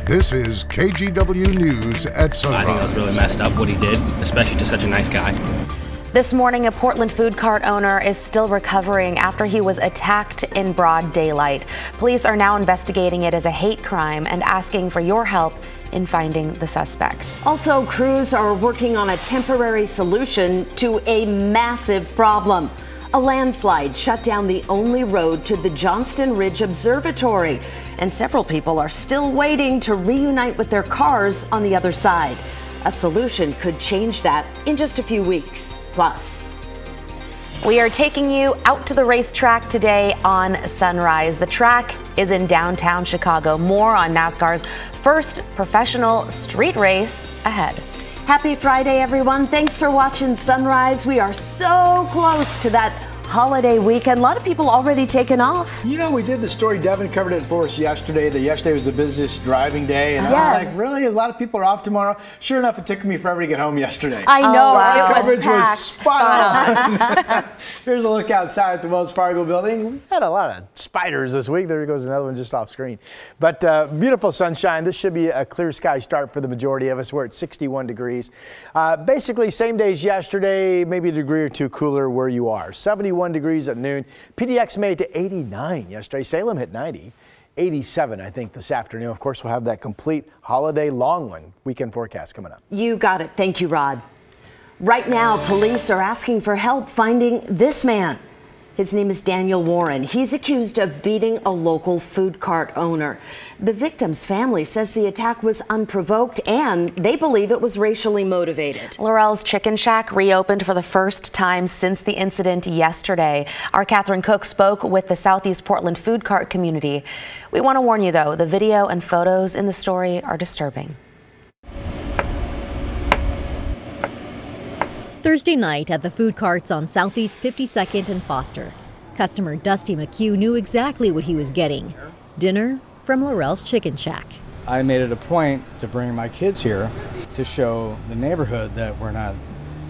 This is KGW News at Sunrise. I think that was really messed up what he did, especially to such a nice guy. This morning, a Portland food cart owner is still recovering after he was attacked in broad daylight. Police are now investigating it as a hate crime and asking for your help in finding the suspect. Also, crews are working on a temporary solution to a massive problem. A landslide shut down the only road to the Johnston Ridge Observatory, and several people are still waiting to reunite with their cars on the other side. A solution could change that in just a few weeks. Plus, we are taking you out to the racetrack today on Sunrise. The track is in downtown Chicago. More on NASCAR's first professional street race ahead. Happy Friday, everyone. Thanks for watching Sunrise. We are so close to that holiday weekend. A lot of people already taken off. You know, we did the story. Devin covered it for us yesterday. Yesterday was the busiest driving day. And I was like, really? A lot of people are off tomorrow? Sure enough, it took me forever to get home yesterday. I know. So our coverage was packed. spot on. Here's a look outside at the Wells Fargo building. We've had a lot of spiders this week. There goes another one just off screen. But beautiful sunshine. This should be a clear sky start for the majority of us. We're at 61 degrees. Basically, same day as yesterday, maybe a degree or two cooler where you are. 71 degrees at noon. PDX made it to 89 yesterday. Salem hit 90. 87, I think, this afternoon. Of course, we'll have that complete holiday long one weekend forecast coming up. You got it. Thank you, Rod. Right now, police are asking for help finding this man. His name is Daniel Warren. He's accused of beating a local food cart owner. The victim's family says the attack was unprovoked and they believe it was racially motivated. Laurel's Chicken Shack reopened for the first time since the incident yesterday. Our Catherine Cook spoke with the Southeast Portland food cart community. We want to warn you, though, the video and photos in the story are disturbing. Thursday night at the food carts on Southeast 52nd and Foster. Customer Dusty McHugh knew exactly what he was getting. Dinner from Laurel's Chicken Shack. I made it a point to bring my kids here to show the neighborhood that we're not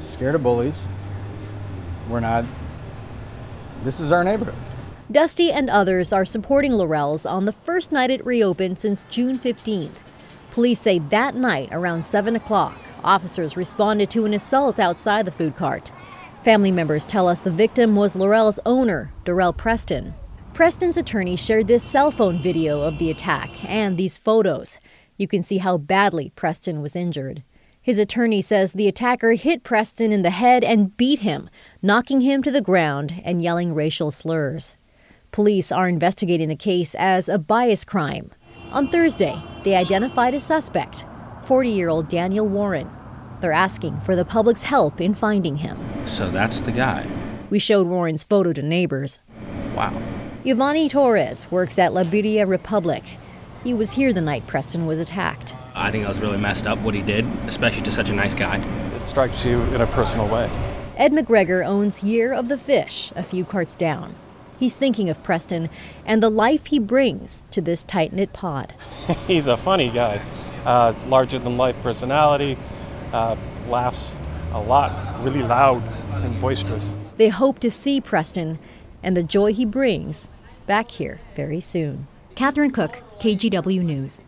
scared of bullies. This is our neighborhood. Dusty and others are supporting Laurel's on the first night it reopened since June 15th. Police say that night around 7 o'clock, officers responded to an assault outside the food cart. Family members tell us the victim was Laurel's owner, Darrell Preston. Preston's attorney shared this cell phone video of the attack and these photos. You can see how badly Preston was injured. His attorney says the attacker hit Preston in the head and beat him, knocking him to the ground and yelling racial slurs. Police are investigating the case as a bias crime. On Thursday, they identified a suspect, 40-year-old Daniel Warren. They're asking for the public's help in finding him. So that's the guy. We showed Warren's photo to neighbors. Wow. Giovanni Torres works at La Birria Republic. He was here the night Preston was attacked. I think that was really messed up what he did, especially to such a nice guy. It strikes you in a personal way. Ed McGregor owns Year of the Fish, a few carts down. He's thinking of Preston and the life he brings to this tight-knit pod. He's a funny guy. Larger-than-life personality, laughs a lot, really loud and boisterous. They hope to see Preston and the joy he brings back here very soon. Catherine Cook, KGW News.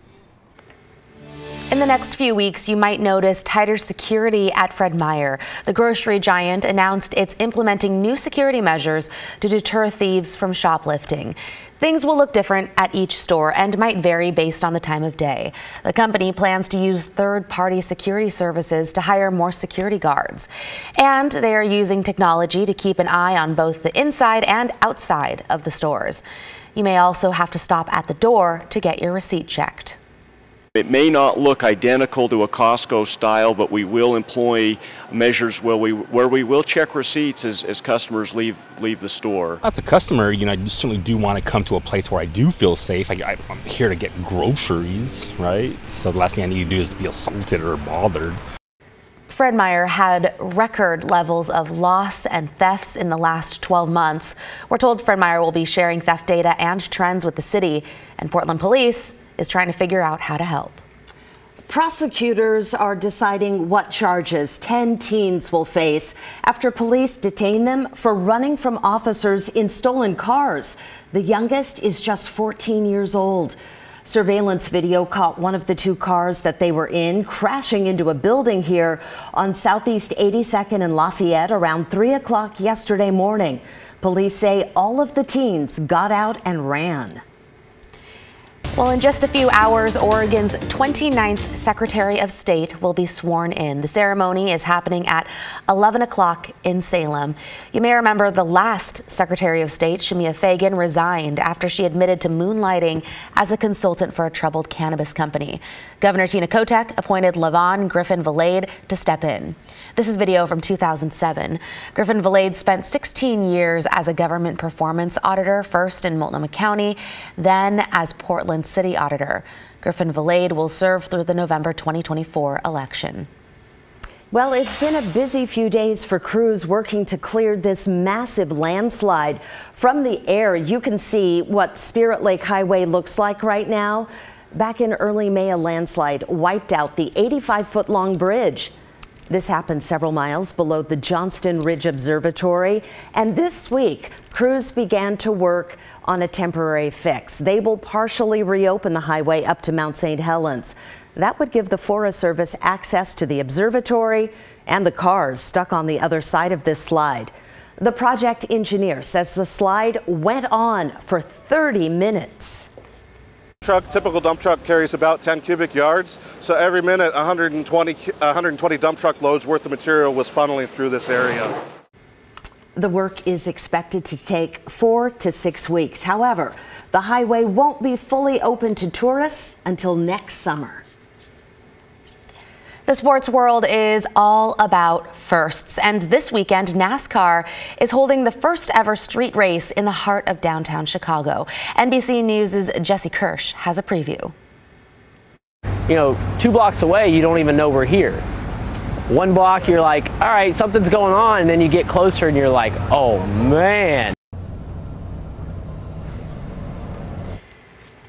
In the next few weeks, you might notice tighter security at Fred Meyer. The grocery giant announced it's implementing new security measures to deter thieves from shoplifting. Things will look different at each store and might vary based on the time of day. The company plans to use third-party security services to hire more security guards. And they are using technology to keep an eye on both the inside and outside of the stores. You may also have to stop at the door to get your receipt checked. It may not look identical to a Costco style, but we will employ measures where we will check receipts as customers leave the store. As a customer, I certainly do want to come to a place where I do feel safe. I'm here to get groceries, right? So the last thing I need to do is be assaulted or bothered. Fred Meyer had record levels of loss and thefts in the last 12 months. We're told Fred Meyer will be sharing theft data and trends with the city, and Portland Police is trying to figure out how to help. Prosecutors are deciding what charges 10 teens will face after police detain them for running from officers in stolen cars. The youngest is just 14 years old. Surveillance video caught one of the two cars that they were in crashing into a building here on Southeast 82nd and Lafayette around 3 o'clock yesterday morning. Police say all of the teens got out and ran. Well, in just a few hours, Oregon's 29th Secretary of State will be sworn in. The ceremony is happening at 11 o'clock in Salem. You may remember the last Secretary of State, Shemia Fagan, resigned after she admitted to moonlighting as a consultant for a troubled cannabis company. Governor Tina Kotek appointed LaVon Griffin-Valade to step in. This is video from 2007. Griffin-Valade spent 16 years as a government performance auditor, first in Multnomah County, then as Portland City Auditor. Griffin-Valade will serve through the November 2024 election. Well, it's been a busy few days for crews working to clear this massive landslide. From the air, you can see what Spirit Lake Highway looks like right now. Back in early May, a landslide wiped out the 85-foot-long bridge. This happened several miles below the Johnston Ridge Observatory, and this week, crews began to work on a temporary fix. They will partially reopen the highway up to Mount St. Helens. That would give the Forest Service access to the observatory and the cars stuck on the other side of this slide. The project engineer says the slide went on for 30 minutes. Typical dump truck carries about 10 cubic yards, so every minute 120 dump truck loads worth of material was funneling through this area. The work is expected to take 4 to 6 weeks. However, the highway won't be fully open to tourists until next summer. The sports world is all about firsts, and this weekend NASCAR is holding the first ever street race in the heart of downtown Chicago. NBC News' Jesse Kirsch has a preview. You know, 2 blocks away, you don't even know we're here. 1 block, you're like, all right, something's going on, and then you get closer and you're like, oh man.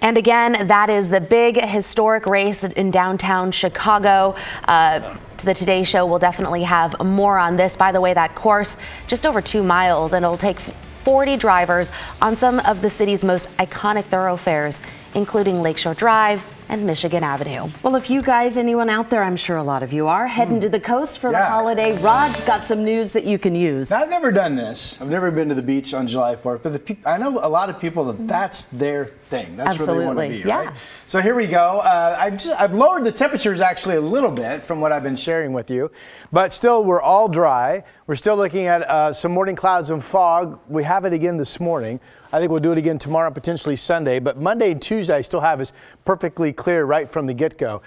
And again, that is the big historic race in downtown Chicago. The Today Show will definitely have more on this. By the way, that course, just over 2 miles, and it'll take 40 drivers on some of the city's most iconic thoroughfares, including Lakeshore Drive and Michigan Avenue. Well, if you guys, anyone out there, I'm sure a lot of you are, heading to the coast for the holiday, Rod's got some news that you can use. Now, I've never done this. I've never been to the beach on July 4th, but I know a lot of people that's their thing. That's where they want to be, right? So here we go. I've lowered the temperatures actually a little bit from what I've been sharing with you, but still we're all dry. We're still looking at some morning clouds and fog. We have it again this morning. I think we'll do it again tomorrow, potentially Sunday, but Monday and Tuesday I still have is perfectly clear right from the get-go.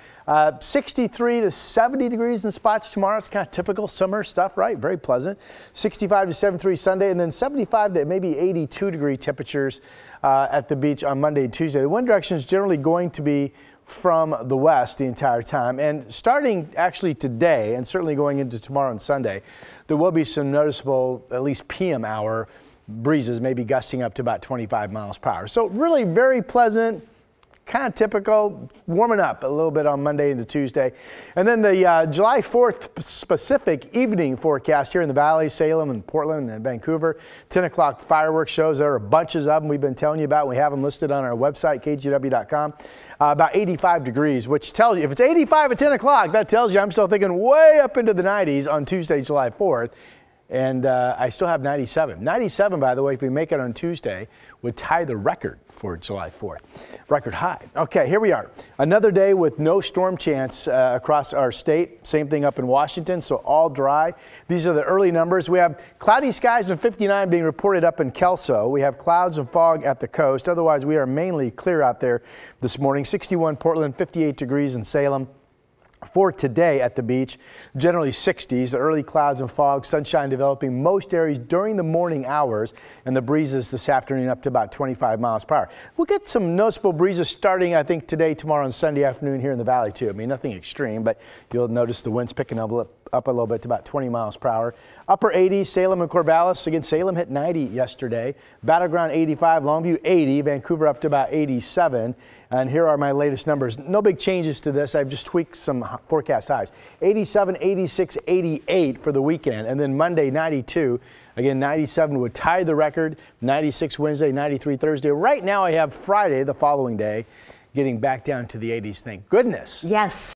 63 to 70 degrees in spots tomorrow. It's kind of typical summer stuff, right? Very pleasant. 65 to 73 Sunday, and then 75 to maybe 82 degree temperatures at the beach on Monday and Tuesday. The wind direction is generally going to be from the west the entire time, and starting actually today and certainly going into tomorrow and Sunday, there will be some noticeable, at least PM hour breezes, maybe gusting up to about 25 miles per hour. So really very pleasant, kind of typical, warming up a little bit on Monday into Tuesday. And then the July 4th specific evening forecast here in the Valley, Salem and Portland and Vancouver. 10 o'clock fireworks shows. There are bunches of them we've been telling you about. We have them listed on our website, KGW.com. About 85 degrees, which tells you, if it's 85 at 10 o'clock, that tells you I'm still thinking way up into the 90s on Tuesday, July 4th. And I still have 97. 97, by the way, if we make it on Tuesday, would tie the record for July 4th. Record high. Okay, here we are. Another day with no storm chance across our state. Same thing up in Washington, so all dry. These are the early numbers. We have cloudy skies and 59 being reported up in Kelso. We have clouds and fog at the coast. Otherwise, we are mainly clear out there this morning. 61 Portland, 58 degrees in Salem. For today at the beach, generally 60s, early clouds and fog, sunshine developing most areas during the morning hours, and the breezes this afternoon up to about 25 miles per hour. We'll get some noticeable breezes starting, I think, today, tomorrow, and Sunday afternoon here in the valley, too. I mean, nothing extreme, but you'll notice the winds picking up a little bit to about 20 miles per hour. Upper 80s, Salem and Corvallis. Again, Salem hit 90 yesterday. Battleground 85, Longview 80, Vancouver up to about 87. And here are my latest numbers. No big changes to this. I've just tweaked some forecast highs. 87, 86, 88 for the weekend. And then Monday, 92. Again, 97 would tie the record. 96 Wednesday, 93 Thursday. Right now I have Friday, the following day, getting back down to the 80s. Thank goodness. Yes.